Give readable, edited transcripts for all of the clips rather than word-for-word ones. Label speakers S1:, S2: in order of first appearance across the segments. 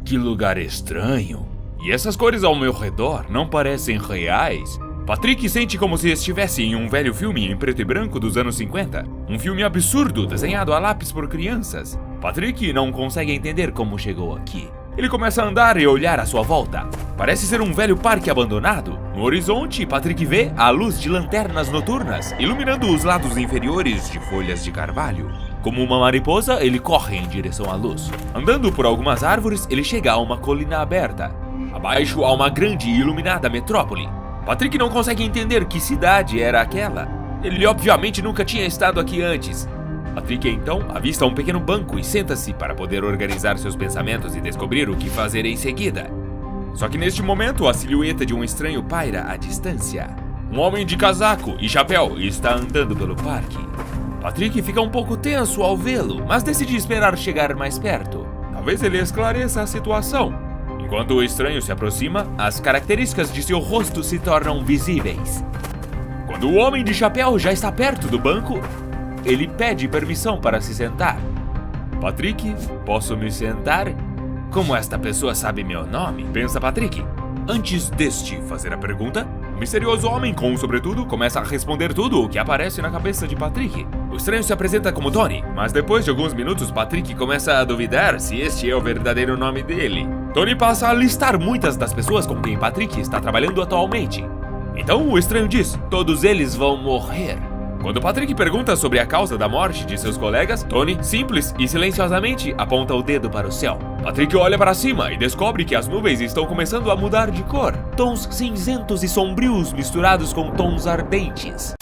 S1: Que lugar estranho. E essas cores ao meu redor não parecem reais? Patrick sente como se estivesse em um velho filme em preto e branco dos anos 50. Um filme absurdo, desenhado a lápis por crianças. Patrick não consegue entender como chegou aqui. Ele começa a andar e olhar à sua volta. Parece ser um velho parque abandonado. No horizonte, Patrick vê a luz de lanternas noturnas, iluminando os lados inferiores de folhas de carvalho. Como uma mariposa, ele corre em direção à luz. Andando por algumas árvores, ele chega a uma colina aberta. Abaixo há uma grande e iluminada metrópole. Patrick não consegue entender que cidade era aquela. Ele obviamente nunca tinha estado aqui antes. Patrick então avista um pequeno banco e senta-se para poder organizar seus pensamentos e descobrir o que fazer em seguida. Só que neste momento a silhueta de um estranho paira à distância. Um homem de casaco e chapéu está andando pelo parque. Patrick fica um pouco tenso ao vê-lo, mas decide esperar chegar mais perto. Talvez ele esclareça a situação. Enquanto o estranho se aproxima, as características de seu rosto se tornam visíveis. Quando o homem de chapéu já está perto do banco, ele pede permissão para se sentar. Patrick, posso me sentar? Como esta pessoa sabe meu nome? Pensa Patrick. Antes deste fazer a pergunta, o misterioso homem com um sobretudo começa a responder tudo o que aparece na cabeça de Patrick. O estranho se apresenta como Tony, mas depois de alguns minutos Patrick começa a duvidar se este é o verdadeiro nome dele. Tony passa a listar muitas das pessoas com quem Patrick está trabalhando atualmente. Então o estranho diz, todos eles vão morrer. Quando Patrick pergunta sobre a causa da morte de seus colegas, Tony, simples e silenciosamente, aponta o dedo para o céu. Patrick olha para cima e descobre que as nuvens estão começando a mudar de cor. Tons cinzentos e sombrios misturados com tons ardentes.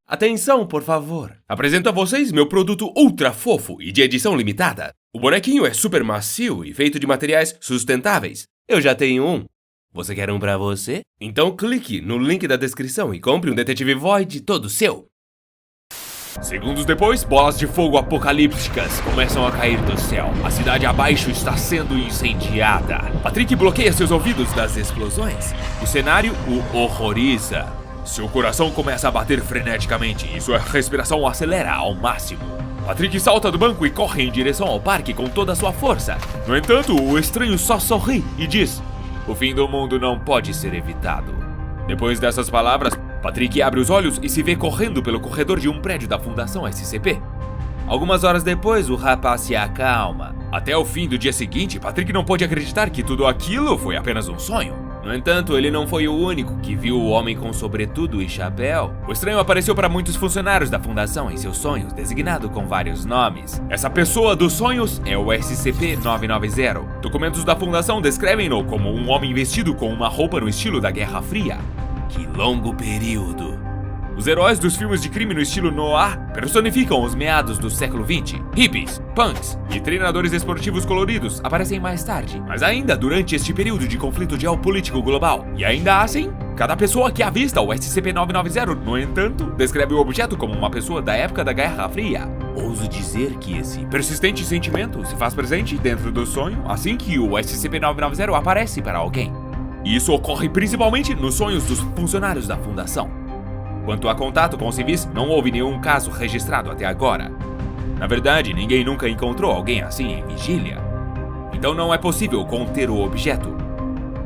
S1: Atenção, por favor. Apresento a vocês meu produto ultra fofo e de edição limitada. O bonequinho é super macio e feito de materiais sustentáveis. Eu já tenho um. Você quer um pra você? Então clique no link da descrição e compre um Detetive Void todo seu. Segundos depois, bolas de fogo apocalípticas começam a cair do céu. A cidade abaixo está sendo incendiada. Patrick bloqueia seus ouvidos das explosões. O cenário o horroriza. Seu coração começa a bater freneticamente e sua respiração acelera ao máximo. Patrick salta do banco e corre em direção ao parque com toda a sua força. No entanto, o estranho só sorri e diz: "O fim do mundo não pode ser evitado." Depois dessas palavras, Patrick abre os olhos e se vê correndo pelo corredor de um prédio da Fundação SCP. Algumas horas depois, o rapaz se acalma. Até o fim do dia seguinte, Patrick não pôde acreditar que tudo aquilo foi apenas um sonho. No entanto, ele não foi o único que viu o homem com sobretudo e chapéu. O estranho apareceu para muitos funcionários da Fundação em seus sonhos, designado com vários nomes. Essa pessoa dos sonhos é o SCP-990. Documentos da Fundação descrevem-no como um homem vestido com uma roupa no estilo da Guerra Fria. Que longo período! Os heróis dos filmes de crime no estilo noir personificam os meados do século XX. Hippies, punks e treinadores esportivos coloridos aparecem mais tarde, mas ainda durante este período de conflito geopolítico global. E ainda assim, cada pessoa que avista o SCP-990, no entanto, descreve o objeto como uma pessoa da época da Guerra Fria. Ouso dizer que esse persistente sentimento se faz presente dentro do sonho assim que o SCP-990 aparece para alguém. E isso ocorre principalmente nos sonhos dos funcionários da Fundação. Quanto a contato com civis, não houve nenhum caso registrado até agora. Na verdade, ninguém nunca encontrou alguém assim em vigília. Então não é possível conter o objeto.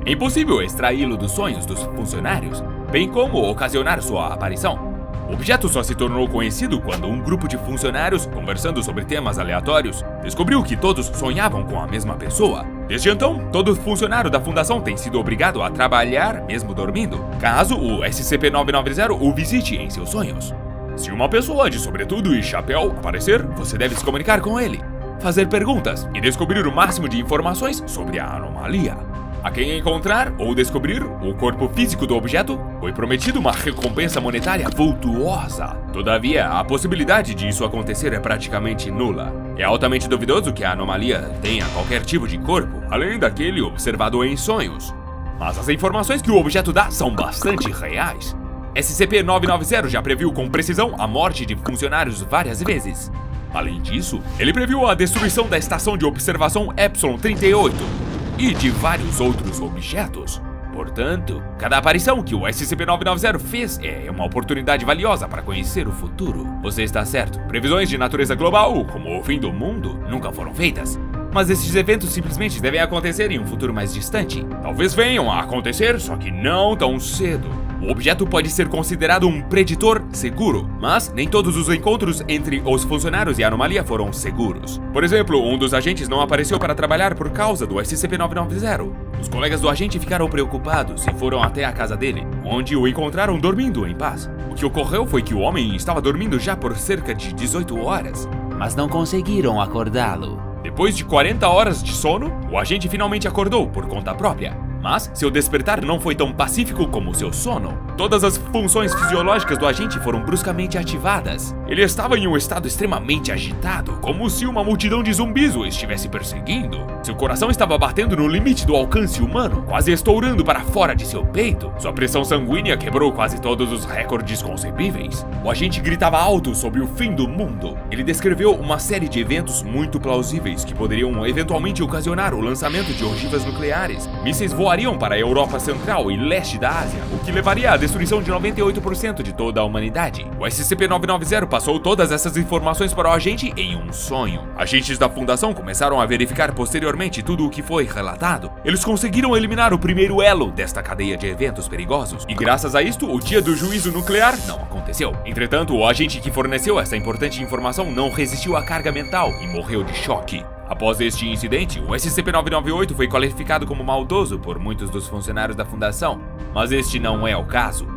S1: É impossível extraí-lo dos sonhos dos funcionários, bem como ocasionar sua aparição. O objeto só se tornou conhecido quando um grupo de funcionários, conversando sobre temas aleatórios, descobriu que todos sonhavam com a mesma pessoa. Desde então, todo funcionário da Fundação tem sido obrigado a trabalhar mesmo dormindo, caso o SCP-990 o visite em seus sonhos. Se uma pessoa de sobretudo e chapéu aparecer, você deve se comunicar com ele, fazer perguntas e descobrir o máximo de informações sobre a anomalia. A quem encontrar ou descobrir o corpo físico do objeto, foi prometido uma recompensa monetária vultuosa. Todavia, a possibilidade de isso acontecer é praticamente nula. É altamente duvidoso que a anomalia tenha qualquer tipo de corpo, além daquele observado em sonhos. Mas as informações que o objeto dá são bastante reais. SCP-990 já previu com precisão a morte de funcionários várias vezes. Além disso, ele previu a destruição da estação de observação Epsilon 38. E de vários outros objetos. Portanto, cada aparição que o SCP-990 fez é uma oportunidade valiosa para conhecer o futuro. Você está certo, previsões de natureza global, como o fim do mundo, nunca foram feitas. Mas esses eventos simplesmente devem acontecer em um futuro mais distante. Talvez venham a acontecer, só que não tão cedo. O objeto pode ser considerado um preditor seguro, mas nem todos os encontros entre os funcionários e a anomalia foram seguros. Por exemplo, um dos agentes não apareceu para trabalhar por causa do SCP-990. Os colegas do agente ficaram preocupados e foram até a casa dele, onde o encontraram dormindo em paz. O que ocorreu foi que o homem estava dormindo já por cerca de 18 horas, mas não conseguiram acordá-lo. Depois de 40 horas de sono, o agente finalmente acordou por conta própria. Mas seu despertar não foi tão pacífico como seu sono. Todas as funções fisiológicas do agente foram bruscamente ativadas. Ele estava em um estado extremamente agitado, como se uma multidão de zumbis o estivesse perseguindo. Seu coração estava batendo no limite do alcance humano, quase estourando para fora de seu peito. Sua pressão sanguínea quebrou quase todos os recordes concebíveis. O agente gritava alto sobre o fim do mundo. Ele descreveu uma série de eventos muito plausíveis que poderiam eventualmente ocasionar o lançamento de ogivas nucleares. Mísseis voariam para a Europa Central e Leste da Ásia, o que levaria à destruição de 98% de toda a humanidade. O SCP-990 passou todas essas informações para o agente em um sonho. Agentes da Fundação começaram a verificar posteriormente tudo o que foi relatado. Eles conseguiram eliminar o primeiro elo desta cadeia de eventos perigosos, e graças a isto, o dia do juízo nuclear não aconteceu. Entretanto, o agente que forneceu essa importante informação não resistiu à carga mental e morreu de choque. Após este incidente, o SCP-998 foi qualificado como maldoso por muitos dos funcionários da Fundação, mas este não é o caso.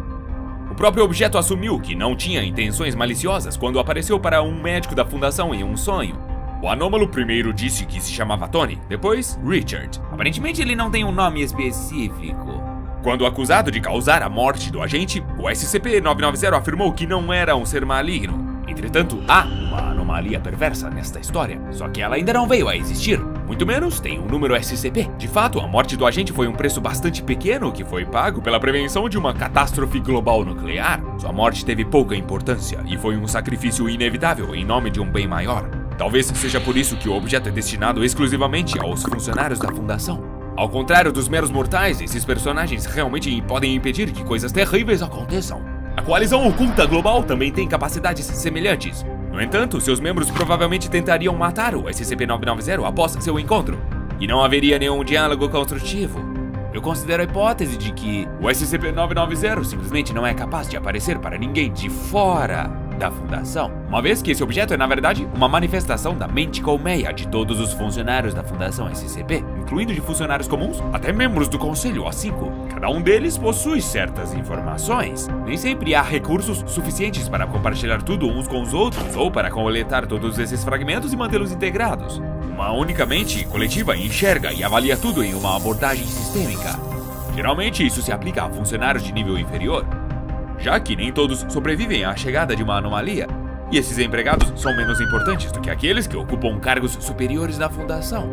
S1: O próprio objeto assumiu que não tinha intenções maliciosas quando apareceu para um médico da Fundação em um sonho. O anômalo primeiro disse que se chamava Tony, depois Richard. Aparentemente ele não tem um nome específico. Quando acusado de causar a morte do agente, o SCP-990 afirmou que não era um ser maligno. Entretanto, há uma anomalia perversa nesta história, só que ela ainda não veio a existir. Muito menos tem um número SCP. De fato, a morte do agente foi um preço bastante pequeno que foi pago pela prevenção de uma catástrofe global nuclear. Sua morte teve pouca importância e foi um sacrifício inevitável em nome de um bem maior. Talvez seja por isso que o objeto é destinado exclusivamente aos funcionários da Fundação. Ao contrário dos meros mortais, esses personagens realmente podem impedir que coisas terríveis aconteçam. A coalizão oculta global também tem capacidades semelhantes. No entanto, seus membros provavelmente tentariam matar o SCP-990 após seu encontro, e não haveria nenhum diálogo construtivo. Eu considero a hipótese de que o SCP-990 simplesmente não é capaz de aparecer para ninguém de fora da Fundação, uma vez que esse objeto é, na verdade, uma manifestação da mente colmeia de todos os funcionários da Fundação SCP, incluindo de funcionários comuns até membros do Conselho O5. Cada um deles possui certas informações. Nem sempre há recursos suficientes para compartilhar tudo uns com os outros ou para coletar todos esses fragmentos e mantê-los integrados. Uma única mente coletiva enxerga e avalia tudo em uma abordagem sistêmica. Geralmente isso se aplica a funcionários de nível inferior, já que nem todos sobrevivem à chegada de uma anomalia, e esses empregados são menos importantes do que aqueles que ocupam cargos superiores na Fundação.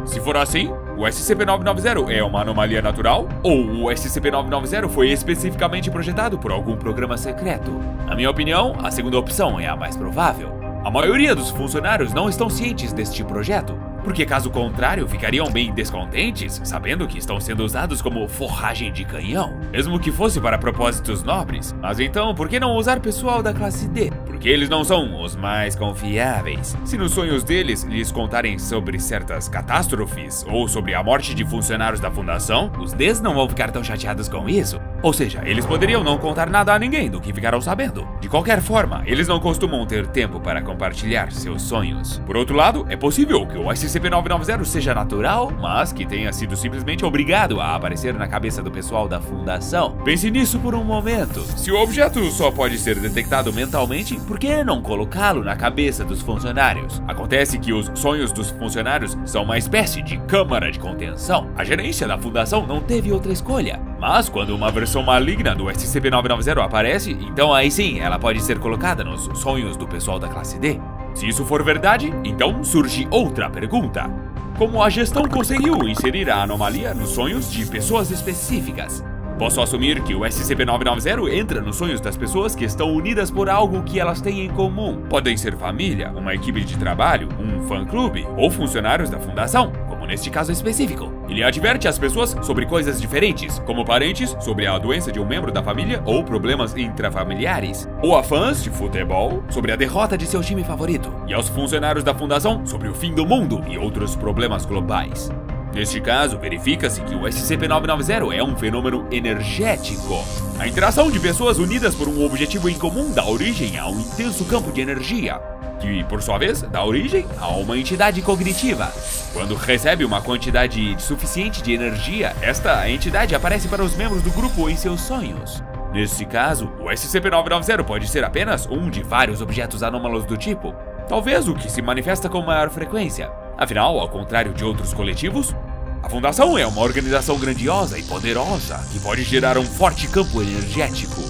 S1: Se for assim, o SCP-990 é uma anomalia natural, ou o SCP-990 foi especificamente projetado por algum programa secreto? Na minha opinião, a segunda opção é a mais provável. A maioria dos funcionários não estão cientes deste projeto, porque caso contrário ficariam bem descontentes, sabendo que estão sendo usados como forragem de canhão, mesmo que fosse para propósitos nobres. Mas então, por que não usar pessoal da classe D? Porque eles não são os mais confiáveis. Se nos sonhos deles lhes contarem sobre certas catástrofes ou sobre a morte de funcionários da Fundação, os Ds não vão ficar tão chateados com isso. Ou seja, eles poderiam não contar nada a ninguém do que ficaram sabendo. De qualquer forma, eles não costumam ter tempo para compartilhar seus sonhos. Por outro lado, é possível que o SCP-990 seja natural, mas que tenha sido simplesmente obrigado a aparecer na cabeça do pessoal da Fundação. Pense nisso por um momento. Se o objeto só pode ser detectado mentalmente, por que não colocá-lo na cabeça dos funcionários? Acontece que os sonhos dos funcionários são uma espécie de câmara de contenção. A gerência da Fundação não teve outra escolha. Mas quando uma versão maligna do SCP-990 aparece, então aí sim ela pode ser colocada nos sonhos do pessoal da classe D. Se isso for verdade, então surge outra pergunta. Como a gestão conseguiu inserir a anomalia nos sonhos de pessoas específicas? Posso assumir que o SCP-990 entra nos sonhos das pessoas que estão unidas por algo que elas têm em comum. Podem ser família, uma equipe de trabalho, um fã-clube ou funcionários da Fundação, como neste caso específico. Ele adverte as pessoas sobre coisas diferentes, como parentes sobre a doença de um membro da família ou problemas intrafamiliares, ou a fãs de futebol sobre a derrota de seu time favorito, e aos funcionários da fundação sobre o fim do mundo e outros problemas globais. Neste caso, verifica-se que o SCP-990 é um fenômeno energético. A interação de pessoas unidas por um objetivo em comum dá origem a um intenso campo de energia, que, por sua vez, dá origem a uma entidade cognitiva. Quando recebe uma quantidade suficiente de energia, esta entidade aparece para os membros do grupo em seus sonhos. Nesse caso, o SCP-990 pode ser apenas um de vários objetos anômalos do tipo, talvez o que se manifesta com maior frequência. Afinal, ao contrário de outros coletivos, a Fundação é uma organização grandiosa e poderosa que pode gerar um forte campo energético.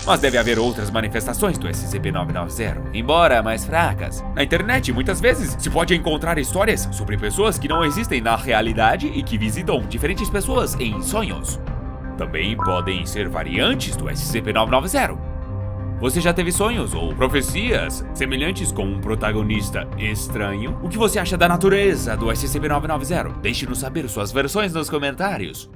S1: Mas deve haver outras manifestações do SCP-990, embora mais fracas. Na internet, muitas vezes, se pode encontrar histórias sobre pessoas que não existem na realidade e que visitam diferentes pessoas em sonhos. Também podem ser variantes do SCP-990. Você já teve sonhos ou profecias semelhantes com um protagonista estranho? O que você acha da natureza do SCP-990? Deixe-nos saber suas versões nos comentários.